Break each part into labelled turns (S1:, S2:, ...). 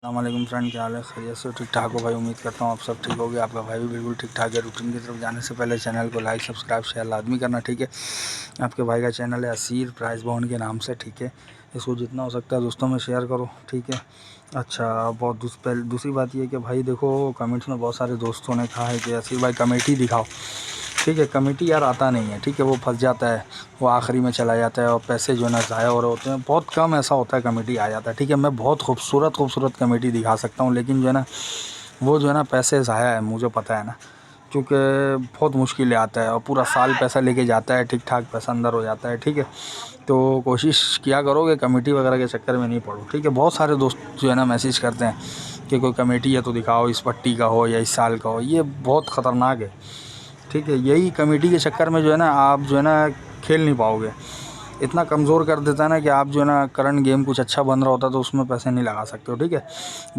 S1: अस्सलामुअलैकुम फ्रेंड, क्या हाल है? खैरियत से ठीक ठाक हो भाई? उम्मीद करता हूँ आप सब ठीक होगे। आपका भाई भी बिल्कुल ठीक ठाक है। रूटीन की तरफ जाने से पहले चैनल को लाइक सब्सक्राइब शेयर लाजमी करना, ठीक है। आपके भाई का चैनल है असीर प्राइस बॉन्ड के नाम से, ठीक है। इसको जितना हो सकता है दोस्तों में शेयर करो, ठीक है। अच्छा, दूसरी बात ये कि भाई देखो, कमेंट्स में बहुत सारे दोस्तों ने कहा है कि असीर भाई कमेटी दिखाओ, ठीक है। कमेटी यार आता नहीं है, ठीक है। वो फंस जाता है, वो आखिरी में चला जाता है और पैसे जो है ना ज़ाया हो रहे होते हैं। बहुत कम ऐसा होता है कमेटी आ जाता है, ठीक है। मैं बहुत खूबसूरत कमेटी दिखा सकता हूँ, लेकिन जो है ना वो जो है ना पैसे ज़ाया है, मुझे पता है ना, क्योंकि बहुत मुश्किल आता है और पूरा साल पैसा लेके जाता है, ठीक ठाक पैसा अंदर हो जाता है, ठीक है। तो कोशिश किया करो कि कमेटी वगैरह के चक्कर में नहीं पड़ो, ठीक है। बहुत सारे दोस्त जो है ना मैसेज करते हैं कि कोई कमेटी है तो दिखाओ, इस पट्टी का हो या इस साल का हो। ये बहुत ख़तरनाक है, ठीक है। यही कमेटी के चक्कर में जो है ना आप जो है ना खेल नहीं पाओगे। इतना कमज़ोर कर देता है ना कि आप जो है ना करंट गेम कुछ अच्छा बन रहा होता तो उसमें पैसे नहीं लगा सकते हो, ठीक है।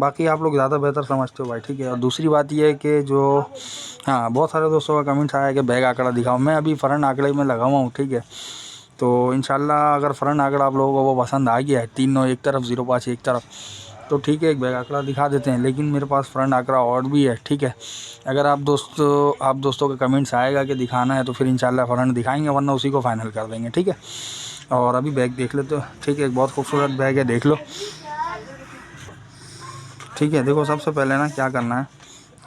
S1: बाकी आप लोग ज़्यादा बेहतर समझते हो भाई, ठीक है। और दूसरी बात ये है कि जो हाँ, बहुत सारे दोस्तों का कमेंट्स आया है कि बैग आंकड़ा दिखाओ। मैं अभी फ़रन आंकड़े में लगा हुआ हूँ, ठीक है। तो इंशाल्लाह अगर फ़रन आंकड़ा आप लोगों को वो पसंद आ गया है, 3-9 एक तरफ, 0-5 एक तरफ, तो ठीक है, एक बैग आंकड़ा दिखा देते हैं। लेकिन मेरे पास फ्रंट आंकड़ा और भी है, ठीक है। अगर आप दोस्तों के कमेंट्स आएगा कि दिखाना है तो फिर इंशाल्लाह फ्रंट दिखाएंगे, वरना उसी को फाइनल कर देंगे, ठीक है। और अभी बैग देख लेते हो, ठीक है। एक बहुत खूबसूरत बैग है, देख लो, ठीक है। देखो, सबसे पहले ना क्या करना है,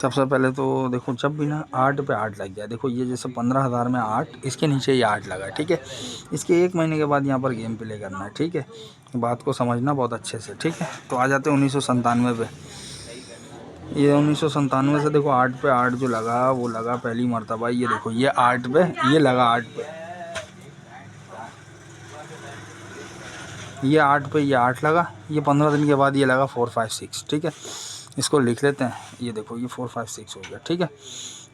S1: सबसे पहले तो देखो, जब भी ना 8 पे 8 लग गया, देखो ये जैसे 15,000 में 8, इसके नीचे ये 8 लगा है, ठीक है। इसके 1 महीने के बाद यहाँ पर गेम प्ले करना है, ठीक है। बात को समझना बहुत अच्छे से, ठीक है। तो आ जाते हैं 1997 पे। ये 1997 से देखो 8 पे 8 जो लगा वो लगा पहली मर्तबा। ये देखो, ये 8 पे, ये लगा 8 पे, ये 8 पे, ये 8 लगा। ये 15 दिन के बाद ये लगा 4 5 6, ठीक है। इसको लिख लेते हैं। ये देखो, ये 4 5 6 हो गया, ठीक है।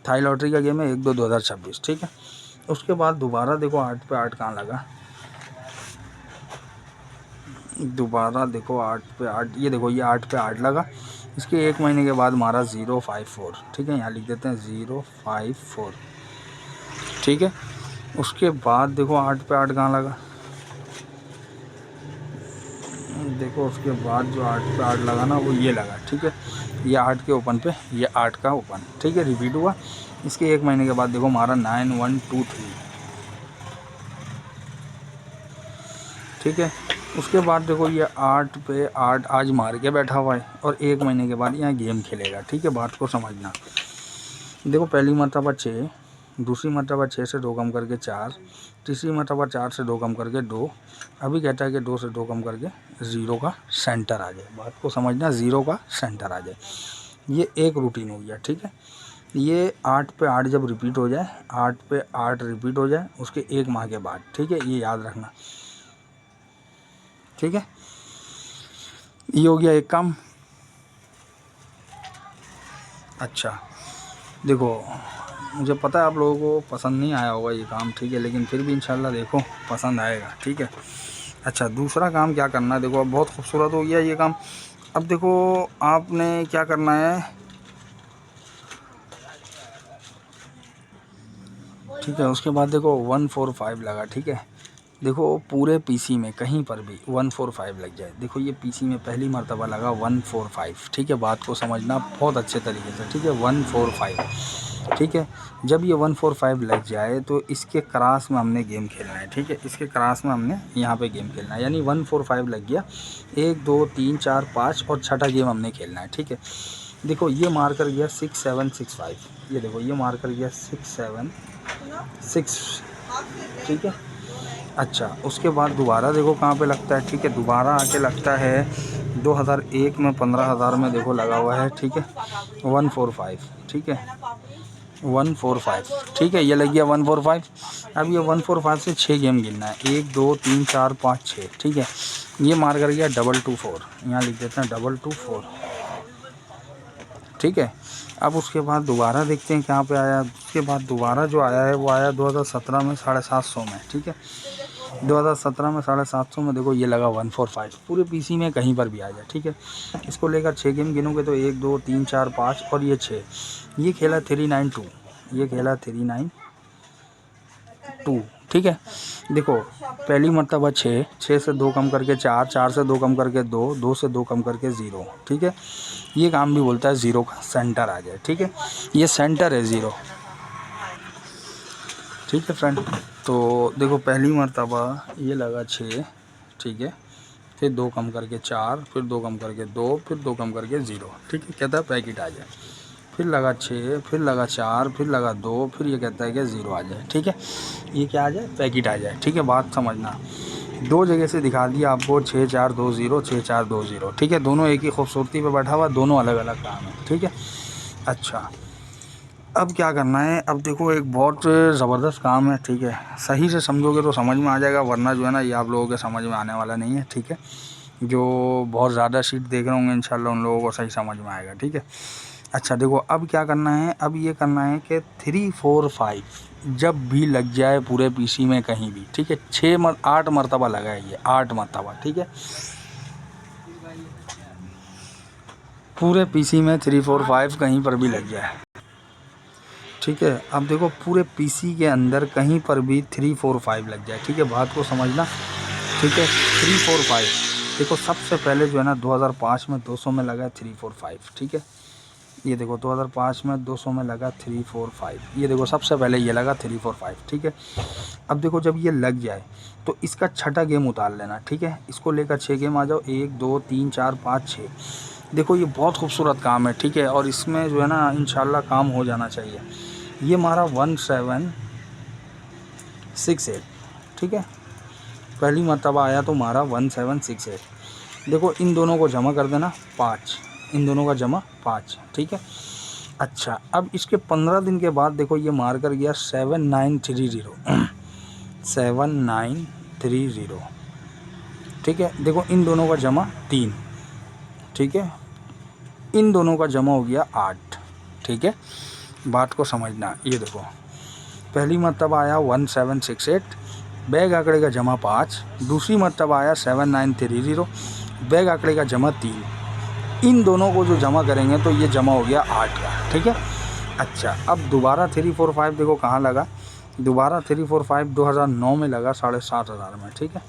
S1: थाई लॉटरी का गेम है, 1-2-2026, ठीक है। उसके बाद दोबारा देखो 8 पे 8 कहाँ लगा, दोबारा देखो 8 पे 8, ये देखो, ये 8 पे 8 लगा। इसके 1 महीने के बाद मारा 054, ठीक है। यहाँ लिख देते हैं 054, ठीक है। उसके बाद देखो 8 पे 8 कहाँ लगा, देखो उसके बाद जो 8 पे 8 लगा ना वो ये लगा, ठीक है। ये 8 के ओपन पे, ये 8 का ओपन, ठीक है, रिपीट हुआ। इसके 1 महीने के बाद देखो मारा 9123, ठीक है। उसके बाद देखो ये 8 पे 8 आज मार के बैठा हुआ है और 1 महीने के बाद यहाँ गेम खेलेगा, ठीक है। बात को समझना। देखो, पहली मरतबा 6, दूसरी मरतबा 6 से 2 कम करके 4, तीसरी मरतबा 4 से 2 कम करके 2। अभी कहता है कि 2 से 2 कम करके 0 का सेंटर आ जाए। बात को समझना, 0 का सेंटर आ जाए। ये एक रूटीन हो गया, ठीक है। ये 8 पे 8 जब रिपीट हो जाए, 8 पे 8 रिपीट हो जाए उसके 1 माह के बाद, ठीक है, ये याद रखना, ठीक है। ये हो गया एक काम। अच्छा, देखो, मुझे पता है आप लोगों को पसंद नहीं आया होगा ये काम, ठीक है, लेकिन फिर भी इंशाल्लाह देखो पसंद आएगा, ठीक है। अच्छा, दूसरा काम क्या करना है, देखो अब बहुत खूबसूरत हो गया ये काम। अब देखो आपने क्या करना है, ठीक है। उसके बाद देखो 145 लगा, ठीक है। देखो पूरे पीसी में कहीं पर भी 145 लग जाए, देखो ये पीसी में पहली मर्तबा लगा 145, ठीक है। बात को समझना बहुत अच्छे तरीके से, ठीक है। 145, ठीक है। जब ये 145 लग जाए तो इसके क्रॉस में हमने गेम खेलना है, ठीक है। इसके क्रॉस में हमने यहाँ पे गेम खेलना है, यानी 145 लग गया, 1 2 3 4 5 और छठा गेम हमने खेलना है, ठीक है। देखो ये मार कर गया 6765, ये देखो ये मार कर गया 676, ठीक है। अच्छा, उसके बाद दोबारा देखो कहाँ पे लगता है, ठीक है। दोबारा आके लगता है 2001 में 15,000 में देखो लगा हुआ है, ठीक है, 145, ठीक है, 145, ठीक है। ये लग गया 145। अब ये 145 से 6 गेम गिनना है, 1 2 3 4 5 6, ठीक है। ये मार कर गया 224, यहाँ लिख देते हैं 224, ठीक है। अब उसके बाद दोबारा देखते हैं कहाँ पे आया। उसके बाद दोबारा जो आया है वो आया 2017 में 750 में, ठीक है। 2017 में 750 में देखो ये लगा 145, पूरे पीसी में कहीं पर भी आ जाए, ठीक है। इसको लेकर 6 गेम गिनोगे तो 1 2 3 4 5 और ये 6। ये खेला 392, ये खेला 392, ठीक है। देखो पहली मर्तबा 6, 6 से 2 कम करके 4, 4 से 2 कम करके 2, 2 से 2 कम करके 0, ठीक है। ये काम भी बोलता है 0 का सेंटर आ जाए, ठीक है। ये सेंटर है 0, ठीक है फ्रेंड। तो देखो पहली मर्तबा ये लगा 6, ठीक है, फिर 2 कम करके 4, फिर 2 कम करके 2, फिर 2 कम करके 0, ठीक है, कहता है पैकेट आ जाए। फिर लगा 6, फिर लगा 4, फिर लगा 2, फिर ये कहता है कि 0 आ जाए, ठीक है। ये क्या आ जाए, पैकेट आ जाए, ठीक है। बात समझना, 2 जगह से दिखा दिया आपको 6 4 2 0, 6 4 2 0, ठीक है। दोनों एक ही खूबसूरती पे बैठा हुआ, दोनों अलग अलग काम है, ठीक है। अच्छा अब क्या करना है, अब देखो एक बहुत ज़बरदस्त काम है, ठीक है। सही से समझोगे तो समझ में आ जाएगा, वरना जो है ना ये आप लोगों के समझ में आने वाला नहीं है, ठीक है। जो बहुत ज़्यादा शीट देख रहे होंगे इंशाल्लाह उन लोगों को सही समझ में आएगा, ठीक है। अच्छा देखो अब क्या करना है, अब ये करना है कि 3 4 5 जब भी लग जाए पूरे पीसी में कहीं भी, ठीक है। 8 मरतबा लगा है ये, 8 मरतबा, ठीक है। पूरे पीसी में 3 4 5 कहीं पर भी लग जाए, ठीक है। अब देखो पूरे पीसी के अंदर कहीं पर भी 3 4 5 लग जाए, ठीक है। बात को समझना, ठीक है। 3 4 5 देखो सबसे पहले जो है ना 2005 में 200 में लगा 3 4 5, ठीक है। ये देखो 2005 में 200 में लगा 3 4 5, ये देखो सबसे पहले ये लगा 3 4 5, ठीक है। अब देखो जब ये लग जाए तो इसका छठा गेम उतार लेना, ठीक है। इसको लेकर 6 गेम आ जाओ, 1 2 3 4 5 6। देखो ये बहुत खूबसूरत काम है, ठीक है। और इसमें जो है ना इंशाल्लाह काम हो जाना चाहिए। ये मारा 1768, ठीक है। पहली मरतबा आया तो मारा 1768। देखो इन दोनों को जमा कर देना 5, इन दोनों का जमा 5, ठीक है। अच्छा अब इसके 15 दिन के बाद देखो ये मार कर गया 7930 7930, ठीक है। देखो इन दोनों का जमा 3, ठीक है। इन दोनों का जमा हो गया 8, ठीक है। बात को समझना, ये देखो पहली मरतबा आया 1768, बैग आंकड़े का जमा 5, दूसरी मरतबा आया 7930, बैग आंकड़े का जमा 3। इन दोनों को जो जमा करेंगे तो ये जमा हो गया 8 का, ठीक है। अच्छा अब दोबारा 3 4 5 देखो कहाँ लगा, दोबारा 3 4 5 2009 में लगा 7,500 में, ठीक है।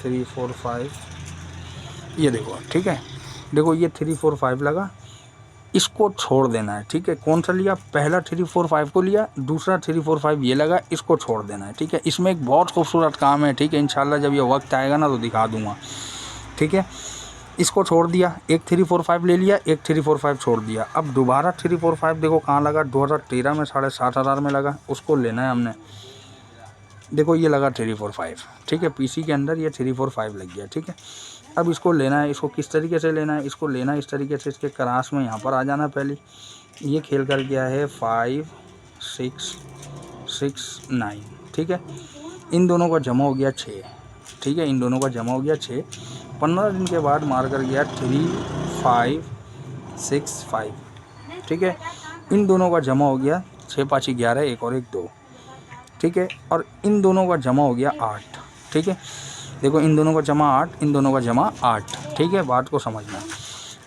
S1: 3 4 5 ये देखो, ठीक है। देखो ये 3 4 5 लगा, इसको छोड़ देना है, ठीक है। कौन सा लिया, पहला 3 4 5 को लिया, दूसरा 3 4 5 ये लगा, इसको छोड़ देना है, ठीक है। इसमें एक बहुत खूबसूरत काम है, ठीक है। इंशाल्लाह जब ये वक्त आएगा ना तो दिखा दूंगा, ठीक है। इसको छोड़ दिया, एक 3 4 5 ले लिया, एक 3 4 5 छोड़ दिया। अब दोबारा 3 4 5 देखो कहाँ लगा, 2013 में 7,500 में लगा, उसको लेना है हमने। देखो ये लगा 3 4 5, ठीक है। पीसी के अंदर ये 3 4 5 लग गया, ठीक है। अब इसको लेना है, इसको किस तरीके से लेना है, इसको लेना है इस तरीके से, इसके क्रास में यहाँ पर आ जाना पहले। ये खेल कर गया है 5 6 6 9, ठीक है। इन दोनों का जमा हो गया 6, ठीक है। इन दोनों का जमा हो गया 6। 15 दिन के बाद मार कर गया 3 5 6 5, ठीक है। इन दोनों का जमा हो गया 6 5 11, एक और एक 2, ठीक है। और इन दोनों का जमा हो गया 8, ठीक है। देखो इन दोनों का जमा 8, इन दोनों का जमा 8, ठीक है। बात को समझना।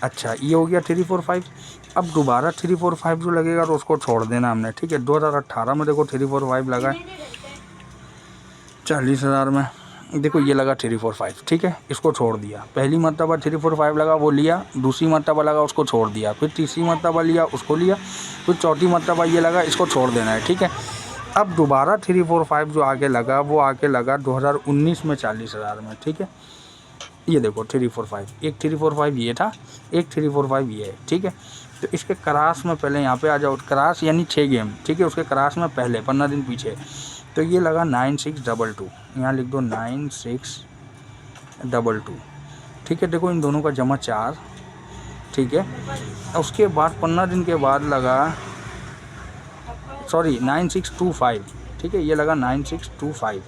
S1: अच्छा ये हो गया 3 4 5। अब दोबारा 3 4 5 जो लगेगा तो उसको छोड़ देना हमने, ठीक है। 2018 में देखो 3 4 5 लगा 40,000 में, देखो ये लगा 3 4 5, ठीक है। इसको छोड़ दिया, पहली मरतबा 3 4 5 लगा वो लिया, दूसरी मरतबा लगा उसको छोड़ दिया, फिर तीसरी मरतबा लिया उसको लिया, फिर चौथी मरतबा ये लगा, इसको छोड़ देना है, ठीक है। अब दोबारा 3 4 5 जो आगे लगा वो आके लगा 2019 में 40,000 में, ठीक है। ये देखो 3 4 5, एक 3 4 5 ये था, एक 3 4 5 ये है, ठीक है। तो इसके क्रास में पहले यहाँ पे आ जाओ, क्रास यानी 6 गेम, ठीक है। उसके क्रास में पहले 15 दिन पीछे तो ये लगा 9622, यहाँ लिख दो 9622, ठीक है। देखो इन दोनों का जमा 4, ठीक है। उसके बाद 15 दिन के बाद लगा 9625, ठीक है। ये लगा 9625,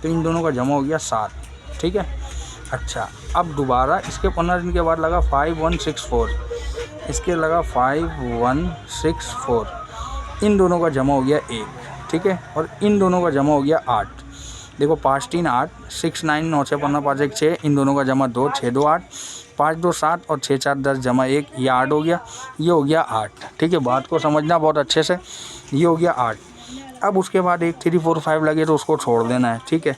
S1: तो इन दोनों का जमा हो गया 7, ठीक है। अच्छा अब दोबारा इसके 15 दिन के बाद लगा 5164, इसके लगा 5164, इन दोनों का जमा हो गया 1, ठीक है। और इन दोनों का जमा हो गया 8, देखो 5 3 8 6 9 9 6 15 5 1 6, इन दोनों का जमा 2 6 2 8, 5 2 7 और 6 4 10 जमा 1, ये 8 हो गया, ये हो गया 8। ठीक है, बात को समझना बहुत अच्छे से। ये हो गया 8। अब उसके बाद 1 3 4 5 लगे तो उसको छोड़ देना है। ठीक है,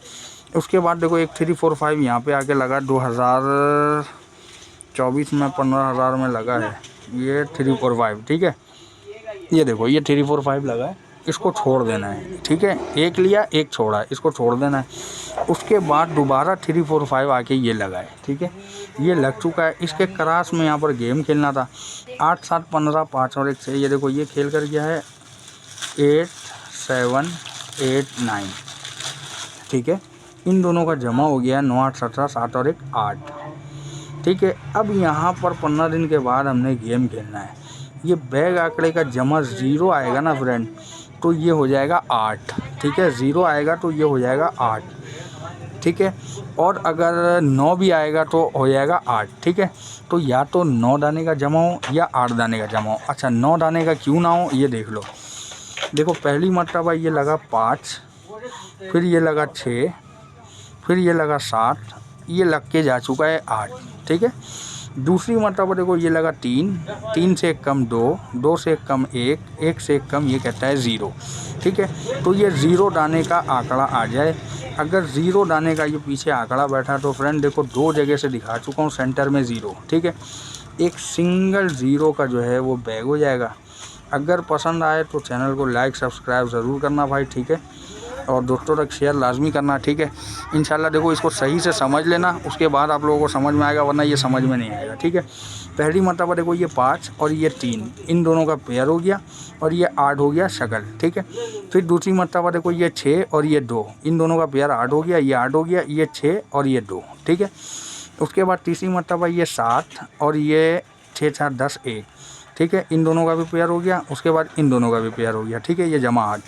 S1: उसके बाद देखो 1 3 4 5 यहाँ पे आके लगा 2024 में 15,000 में लगा है ये 3 4 5। ठीक है, ये देखो ये 3 4 5 लगा है, इसको छोड़ देना है। ठीक है, एक लिया एक छोड़ा, इसको छोड़ देना है। उसके बाद दोबारा 3 4 5 आके ये लगा है। ठीक है, ये लग चुका है। इसके क्रॉस में यहाँ पर गेम खेलना था 8 7 15 5 और 1 6। ये देखो ये खेल कर गया है 8 7 8 9। ठीक है, इन दोनों का जमा हो गया 9 8 17 7 और 1 8। ठीक है, अब यहाँ पर 15 दिन के बाद हमने गेम खेलना है। ये बैग आंकड़े का जमा 0 आएगा ना फ्रेंड, तो ये हो जाएगा 8। ठीक है, 0 आएगा तो ये हो जाएगा 8। ठीक है, और अगर 9 भी आएगा तो हो जाएगा 8। ठीक है, तो या तो 9 दाने का जमा हो या 8 दाने का जमा हो। अच्छा, 9 दाने का क्यों ना हो ये देख लो। देखो पहली मरतबा ये लगा 5, फिर ये लगा 6, फिर ये लगा 7, ये लग के जा चुका है 8। ठीक है, दूसरी मरतबा देखो ये लगा 3, 3 से एक कम 2, 2 से एक कम 1, 1 से एक कम ये कहता है 0। ठीक है, तो ये 0 दाने का आंकड़ा आ जाए। अगर 0 दाने का ये पीछे आंकड़ा बैठा तो फ्रेंड देखो 2 जगह से दिखा चुका हूँ, सेंटर में 0। ठीक है, एक सिंगल 0 का जो है वो बैग हो जाएगा। अगर पसंद आए तो चैनल को लाइक सब्सक्राइब ज़रूर करना भाई। ठीक है, और दोस्तों तक शेयर लाजमी करना। ठीक है, इंशाल्लाह देखो इसको सही से समझ लेना, उसके बाद आप लोगों को समझ में आएगा, वरना ये समझ में नहीं आएगा। ठीक है, पहली मरतबा देखो ये 5 और ये 3, इन दोनों का पेयर हो गया और ये 8 हो गया शक्ल। ठीक है, फिर दूसरी मरतबा देखो ये 6 और ये 2, इन दोनों का पेयर 8 हो गया, ये 8 हो गया, ये 6 और ये 2। ठीक है, उसके बाद तीसरी मरतबा ये 7 और ये 6 4 10 1। ठीक है, इन दोनों का भी पेयर हो गया, उसके बाद इन दोनों का भी पेयर हो गया। ठीक है, ये जमा 8।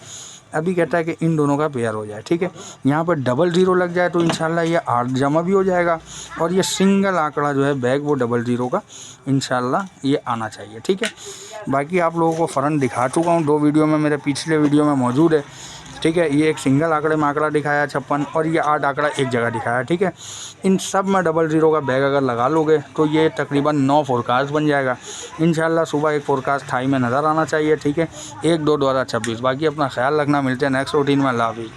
S1: अभी कहता है कि इन दोनों का पेयर हो जाए। ठीक है, यहाँ पर डबल 0 लग जाए तो इंशाल्लाह ये 8 जमा भी हो जाएगा और ये सिंगल आंकड़ा जो है बैग वो डबल 0 का इंशाल्लाह ये आना चाहिए। ठीक है, बाकी आप लोगों को फ़रन दिखा चुका हूँ 2 वीडियो में, मेरे पिछले वीडियो में मौजूद है। ठीक है, ये एक सिंगल आंकड़े में आंकड़ा दिखाया 56 और ये 8 आंकड़ा एक जगह दिखाया। ठीक है, इन सब में डबल 0 का बैग अगर लगा लोगे तो ये तकरीबन 9 फोरकास्ट बन जाएगा। इंशाल्लाह सुबह एक फोरकास्ट थाई में नज़र आना चाहिए। ठीक है, 1 2 2026। बाकी अपना ख्याल रखना, मिलते हैं नेक्स्ट रूटीन में। अल्लाह हाफ़िज़।